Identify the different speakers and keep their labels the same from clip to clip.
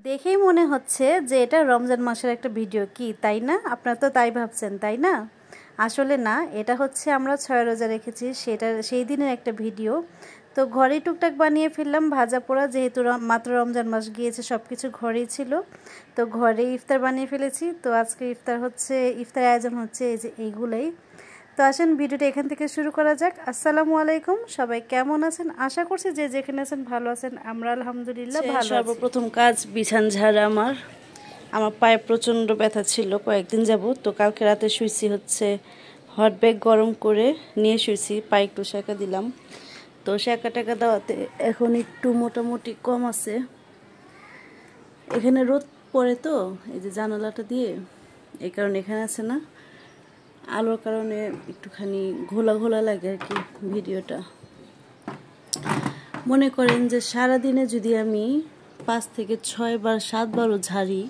Speaker 1: দেখেই মনে হচ্ছে যে এটা রমজান মাসের একটা ভিডিও, কি তাই না? আপনারা তো তাই ভাবছেন, তাই না? আসলে না, এটা হচ্ছে আমরা 6 রোজা রেখেছি সেই দিনের একটা ভিডিও। তো ঘরেই টুকটাক বানিয়ে ফেললাম ভাজা পোড়া, যেহেতু মাত্র রমজান মাস গিয়েছে, সব কিছু ঘরেই ছিল। তো ঘরেই ইফতার বানিয়ে ফেলেছি। তো আজকে ইফতার আয়োজন হচ্ছে এই যে এইগুলোই। তো আসেন ভিডিওটা এখান থেকে শুরু করা যাক। আসসালামু আলাইকুম, সবাই কেমন আছেন? আশা করছি যে যেখানে আছেন ভালো আছেন। আমরা আলহামদুলিল্লাহ ভালো আছি।
Speaker 2: সর্বপ্রথম কাজ বিছান ঝাড়া। আমার পায়ে প্রচণ্ড ব্যথা ছিল কয়েকদিন যাব। তো কালকে রাতে শুয়েছি হচ্ছে হট ব্যাগ গরম করে নিয়ে শুয়েছি, পায়ে একটু সেঁকা দিলাম। তো সেঁকা টেকা দেওয়াতে এখন একটু মোটামুটি কম আছে। এখানে রোদ পড়ে তো এই যে জানালাটা দিয়ে, এই কারণে এখানে আছে না, আলোর কারণে একটুখানি ঘোলা ঘোলা লাগে আর কি ভিডিওটা। মনে করেন যে সারাদিনে যদি আমি 5 থেকে 6 বার 7 বারও ঝাড়ি,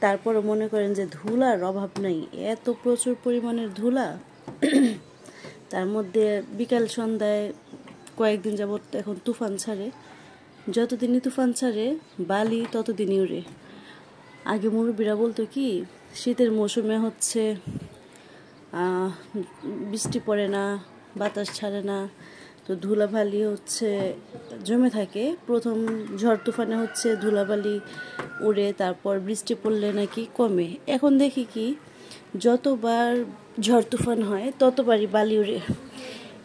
Speaker 2: তারপরে মনে করেন যে ধুলার অভাব নাই, এত প্রচুর পরিমাণের ধুলা। তার মধ্যে বিকাল সন্ধ্যায় কয়েকদিন যাবত এখন তুফান ছাড়ে, যতদিনই তুফান ছাড়ে বালি ততদিনই উড়ে। আগে মুরব্বীরা বলতো কি, শীতের মৌসুমে হচ্ছে বৃষ্টি পড়ে না, বাতাস ছাড়ে না, তো ধুলাবালি হচ্ছে জমে থাকে। প্রথম ঝড় তুফানে হচ্ছে ধুলাবালি উড়ে, তারপর বৃষ্টি পড়লে নাকি কমে। এখন দেখি কি, যতবার ঝড় তুফান হয় ততবারই বালি উড়ে।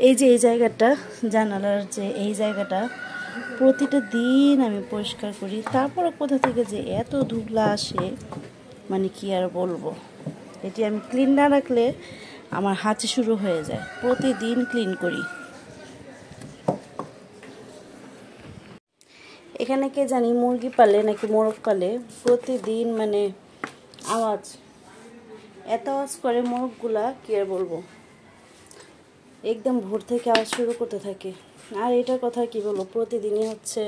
Speaker 2: এই যে এই জায়গাটা, জানালার যে এই জায়গাটা প্রতিটা দিন আমি পরিষ্কার করি, তারপরে কোথা থেকে যে এত ধুলা আসে মানে কি আর বলবো। এটি আমি ক্লিন না রাখলে আমার হাঁচি শুরু হয়ে যায়। প্রতিদিন ক্লিন করি। এখানে কে জানি মুরগি পালে নাকি মোরগ পালে, প্রতিদিন মানে আওয়াজ, এত আওয়াজ করে মোরগগুলা, কি আর বলবো। একদম ভোর থেকে আওয়াজ শুরু করতে থাকে। আর এটার কথা কি বলবো, প্রতিদিনই হচ্ছে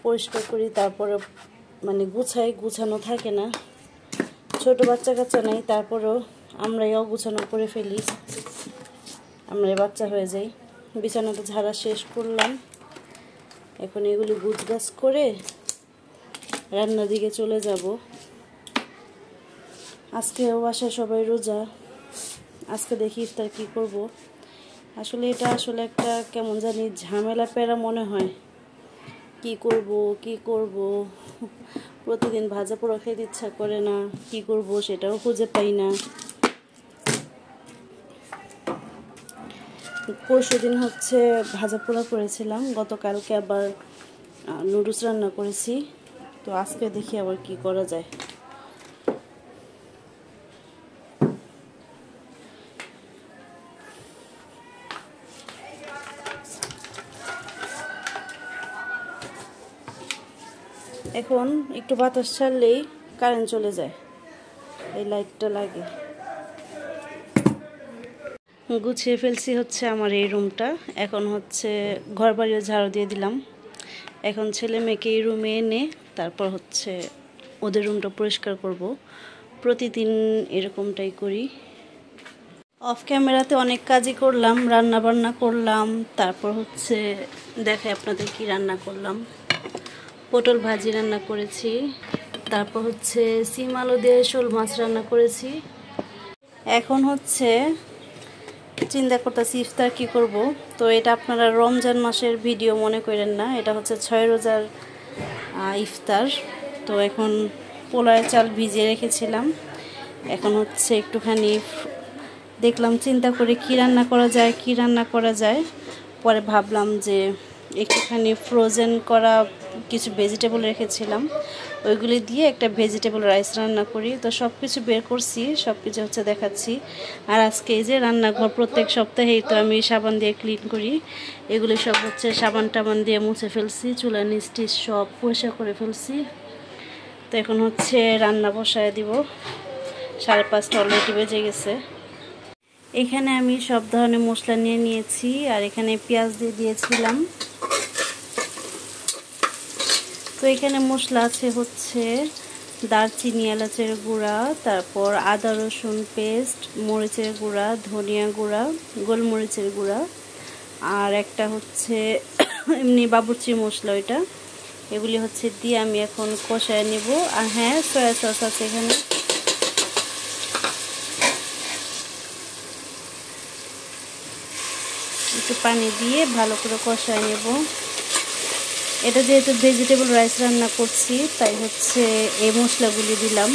Speaker 2: পরিষ্কার করি, তারপরে মানে গুছানো থাকে না। ছোট বাচ্চা কাচ্চা নাই, তারপরেও আমরাই অগুছানো করে ফেলি, আমরাই বাচ্চা হয়ে যাই। বিছানাটা ঝাড়া শেষ করলাম, এখন এগুলি গুছগাছ করে রান্নার দিকে চলে যাব। আজকেও বাসায় সবাই রোজা, আজকে দেখি ইফতার কি করব। আসলে এটা একটা কেমন জানি ঝামেলা পেরা মনে হয়। কি করব প্রতিদিন ভাজা পোড়া খেতে ইচ্ছা করে না, কি করব সেটাও খুঁজে পাই না। পরশুদিন হচ্ছে ভাজা পোড়া করেছিলাম, গতকালকে আবার নুডলস রান্না করেছি। তো আজকে দেখি আবার কি করা যায়। এখন একটু বাতাস ছাড়লেই কারেন্ট চলে যায়, এই লাইটটা লাগে। গুছিয়ে ফেলছি হচ্ছে আমার এই রুমটা। এখন হচ্ছে ঘর বাড়িও ঝাড়ু দিয়ে দিলাম। এখন ছেলে মেয়েকে এই রুমে এনে তারপর হচ্ছে ওদের রুমটা পরিষ্কার করব। প্রতিদিন এরকমটাই করি। অফ ক্যামেরাতে অনেক কাজই করলাম, রান্না বান্না করলাম, তারপর হচ্ছে দেখে আপনাদের কি রান্না করলাম। পটল ভাজি রান্না করেছি, তারপর হচ্ছে সিম আলু দিয়ে শোল মাছ রান্না করেছি। এখন হচ্ছে চিন্তা করতেছি ইফতার কি করব। তো এটা আপনারা রমজান মাসের ভিডিও মনে করেন না, এটা হচ্ছে 6 রোজার ইফতার। তো এখন পোলার চাল ভিজিয়ে রেখেছিলাম, এখন হচ্ছে একটুখানি দেখলাম, চিন্তা করে কি রান্না করা যায়। পরে ভাবলাম যে একটুখানি ফ্রোজেন করা কিছু ভেজিটেবল রেখেছিলাম, ওইগুলি দিয়ে একটা ভেজিটেবল রাইস রান্না করি। তো সব কিছু বের করছি, সব কিছু হচ্ছে দেখাচ্ছি। আর আজকে এই যে রান্নাঘর প্রত্যেক সপ্তাহেই তো আমি সাবান দিয়ে ক্লিন করি, এগুলি সব হচ্ছে সাবান টাবান দিয়ে মুছে ফেলছি, চুলার নিচ টিচ সব পরিষ্কার করে ফেলছি। তো এখন হচ্ছে রান্না বসায় দিব, 5:30 অলরেডি বেজে গেছে। এখানে আমি সব ধরনের মশলা নিয়ে নিয়েছি, আর এখানে পেঁয়াজ দিয়ে দিয়েছিলাম। তো এখানে মশলা আছে হচ্ছে দারচিনি, এলাচের গুঁড়া, তারপর আদা রসুন পেস্ট, মরিচের গুঁড়া, ধনিয়া গুঁড়া, গোলমরিচের গুঁড়া, আর একটা হচ্ছে এমনি বাবুর্চি মশলা, ওইটা এগুলি হচ্ছে দিয়ে আমি এখন কষায় নিব। আর হ্যাঁ, সয়া সস আছে এখানে। একটু পানি দিয়ে ভালো করে কষায় নেব। এটা যেহেতু ভেজিটেবল রাইস রান্না করছি, তাই হচ্ছে এই মশলাগুলি দিলাম।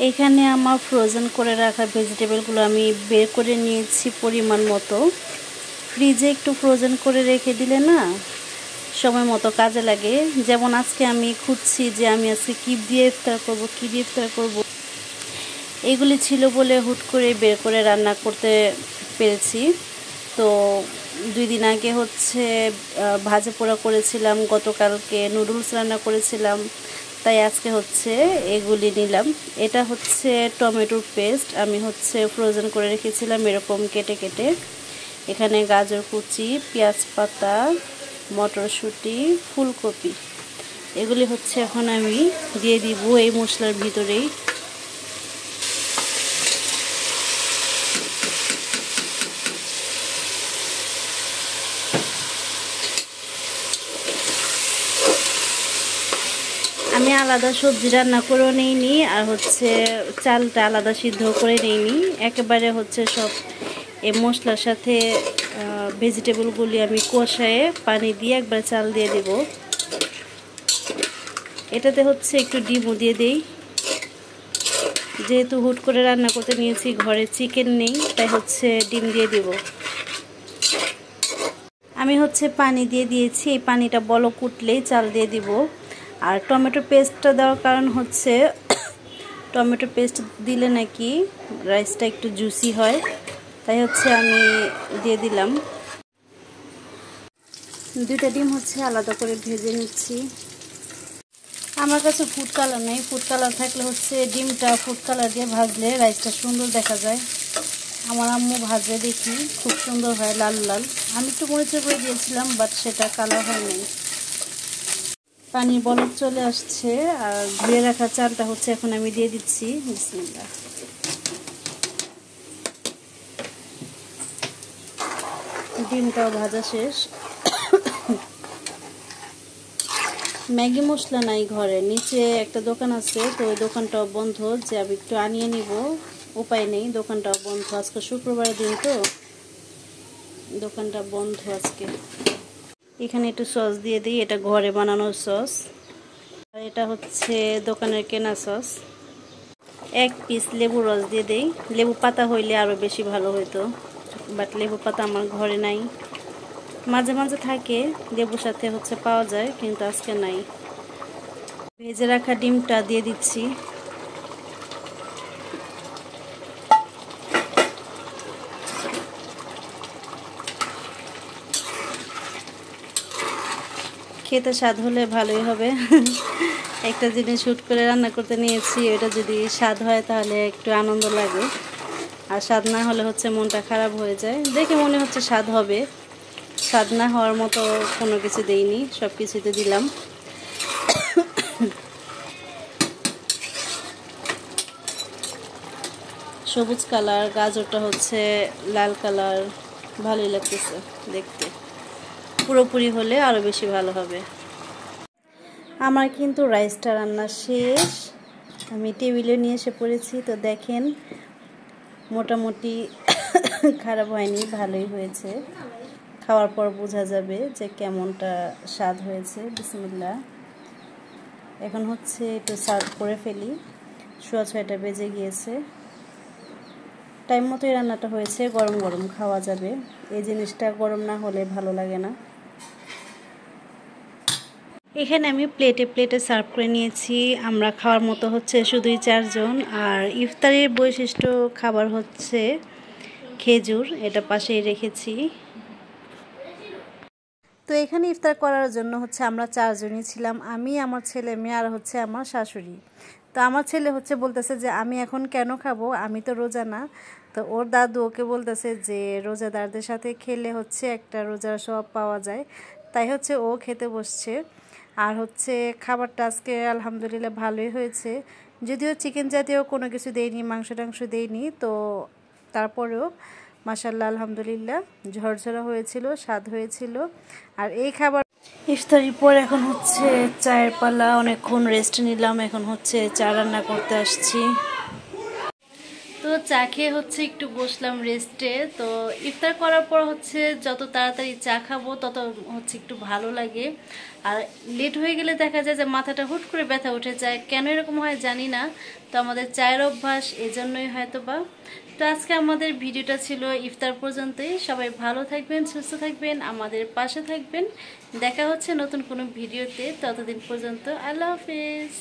Speaker 2: এখানে আমার ফ্রোজেন করে রাখা ভেজিটেবলগুলো আমি বের করে নিয়েছি পরিমাণ মতো। ফ্রিজে একটু ফ্রোজেন করে রেখে দিলে না সময় মতো কাজে লাগে। যেমন আজকে আমি খুঁজছি যে আমি আজকে কী দিয়ে ইফতার করব। এগুলি ছিল বলে হুট করে বের করে রান্না করতে পেরেছি। তো 2 দিন আগে হচ্ছে ভাজা পোড়া করেছিলাম, গতকালকে নুডলস রান্না করেছিলাম, তাই আজকে হচ্ছে এগুলি নিলাম। এটা হচ্ছে টমেটোর পেস্ট, আমি হচ্ছে ফ্রোজেন করে রেখেছিলাম এরকম কেটে কেটে। এখানে গাজর কুচি, পেঁয়াজ পাতা, মটরশুঁটি, ফুলকপি, এগুলি হচ্ছে এখন আমি দিয়ে দিব এই মশলার ভিতরেই। আমি আলাদা সবজি রান্না করেও নিইনি, আর হচ্ছে চালটা আলাদা সিদ্ধ করে নিইনি। একেবারে হচ্ছে সব এই মশলার সাথে ভেজিটেবলগুলি আমি কষায়ে পানি দিয়ে একবার চাল দিয়ে দেব। এটাতে হচ্ছে একটু ডিমও দিয়ে দেই। যেহেতু হুট করে রান্না করতে নিয়েছি, ঘরে চিকেন নেই, তাই হচ্ছে ডিম দিয়ে দিব। আমি হচ্ছে পানি দিয়ে দিয়েছি, এই পানিটা বলক উঠলেই চাল দিয়ে দিব। আর টমেটো পেস্টটা দেওয়ার কারণ হচ্ছে টমেটো পেস্ট দিলে নাকি রাইসটা একটু জুসি হয়, তাই হচ্ছে আমি দিয়ে দিলাম। 2টা ডিম হচ্ছে আলাদা করে ভেজে নিচ্ছি। আমার কাছে ফুড কালার নেই, ফুড কালার থাকলে হচ্ছে ডিমটা ফুড কালার দিয়ে ভাজলে রাইসটা সুন্দর দেখা যায়। আমার আম্মু ভাজে দেখি খুব সুন্দর হয়, লাল লাল। আমি একটু মরিচের গুঁড়ো দিয়েছিলাম, বাট সেটা কালার হয়নি। পানির বলক চলে আসছে, আর ধুয়ে রাখা চালটা হচ্ছে এখন আমি দিয়ে দিচ্ছি। বিসমিল্লাহ। ডিমটাও ভাজা শেষ। ম্যাগি মশলা নাই ঘরে, নিচে একটা দোকান আছে, তো ওই দোকানটাও বন্ধ, যে আমি একটু আনিয়ে নিব, উপায় নেই, দোকানটাও বন্ধ। আজকে শুক্রবারের দিন তো দোকানটা বন্ধ আজকে। এখানে একটু সস দিয়ে দিই, এটা ঘরে বানানোর সস, আর এটা হচ্ছে দোকানের কেনা সস। 1 পিস লেবু রস দিয়ে দেই। লেবু পাতা হইলে আরও বেশি ভালো হতো, বাট লেবু পাতা আমার ঘরে নাই। মাঝে মাঝে থাকে, লেবুর সাথে হচ্ছে পাওয়া যায়, কিন্তু আজকে নাই। ভেজে রাখা ডিমটা দিয়ে দিচ্ছি। খেতে স্বাদ হলে ভালোই হবে। একটা জিনিস হুট করে রান্না করতে নিয়েছি, এটা যদি স্বাদ হয় তাহলে একটু আনন্দ লাগে, আর স্বাদ না হলে হচ্ছে মনটা খারাপ হয়ে যায়। দেখে মনে হচ্ছে স্বাদ হবে, স্বাদ না হওয়ার মতো কোনো কিছু দেইনি, সব কিছুতে দিলাম। সবুজ কালার, গাজরটা হচ্ছে লাল কালার, ভালোই লাগতেছে দেখতে। পুরোপুরি হলে আরও বেশি ভালো হবে। আমার কিন্তু রাইসটা রান্না শেষ, আমি টেবিলে নিয়ে এসে পড়েছি। তো দেখেন, মোটামুটি খারাপ হয়নি, ভালোই হয়েছে। খাওয়ার পর বোঝা যাবে যে কেমনটা স্বাদ হয়েছে। বিসমিল্লাহ। এখন হচ্ছে একটু সার্ভ করে ফেলি। 6:30 বেজে গিয়েছে, টাইম মতোই রান্নাটা হয়েছে। গরম গরম খাওয়া যাবে, এই জিনিসটা গরম না হলে ভালো লাগে না। এখানে আমি প্লেটে প্লেটে সার্ভ করে নিয়েছি। আমরা খাওয়ার মতো হচ্ছে শুধুই 4 জন। আর ইফতারের বৈশিষ্ট্য খাবার হচ্ছে খেজুর, এটা পাশেই রেখেছি। তো এখানে ইফতার করার জন্য হচ্ছে আমরা 4 জনই ছিলাম, আমি, আমার ছেলে মেয়ে, আর হচ্ছে আমার শাশুড়ি। তো আমার ছেলে হচ্ছে বলতেছে যে আমি এখন কেন খাবো, আমি তো রোজা না। তো ওর দাদু ওকে বলতেছে যে রোজাদারদের সাথে খেলে হচ্ছে একটা রোজার স্বভাব পাওয়া যায়, তাই হচ্ছে ও খেতে বসছে। আর হচ্ছে খাবারটা আজকে আলহামদুলিল্লাহ ভালোই হয়েছে, যদিও চিকেন জাতীয় কোনো কিছু দেয়নি, মাংস টাংস দেয়নি, তো তারপরেও
Speaker 1: মাশাআল্লাহ আলহামদুলিল্লাহ ঝরঝরা হয়েছিল, স্বাদ হয়েছিল। আর এই খাবার ইফতারির পর এখন হচ্ছে চায়ের পালা। অনেকক্ষণ রেস্ট নিলাম, এখন হচ্ছে চা রান্না করতে আসছি। তো চা খেয়ে হচ্ছে একটু বসলাম রেস্টে। তো ইফতার করার পর হচ্ছে যত তাড়াতাড়ি চা খাবো তত হচ্ছে একটু ভালো লাগে। আর লেট হয়ে গেলে দেখা যায় যে মাথাটা হুট করে ব্যথা উঠে যায়, কেন এরকম হয় জানি না। তো আমাদের চায়ের অভ্যাস, এজন্যই হয়তো বা। তো আজকে আমাদের ভিডিওটা ছিল ইফতার পর্যন্তই। সবাই ভালো থাকবেন, সুস্থ থাকবেন, আমাদের পাশে থাকবেন। দেখা হচ্ছে নতুন কোনো ভিডিওতে। ততদিন পর্যন্ত আল্লাহ হাফেজ।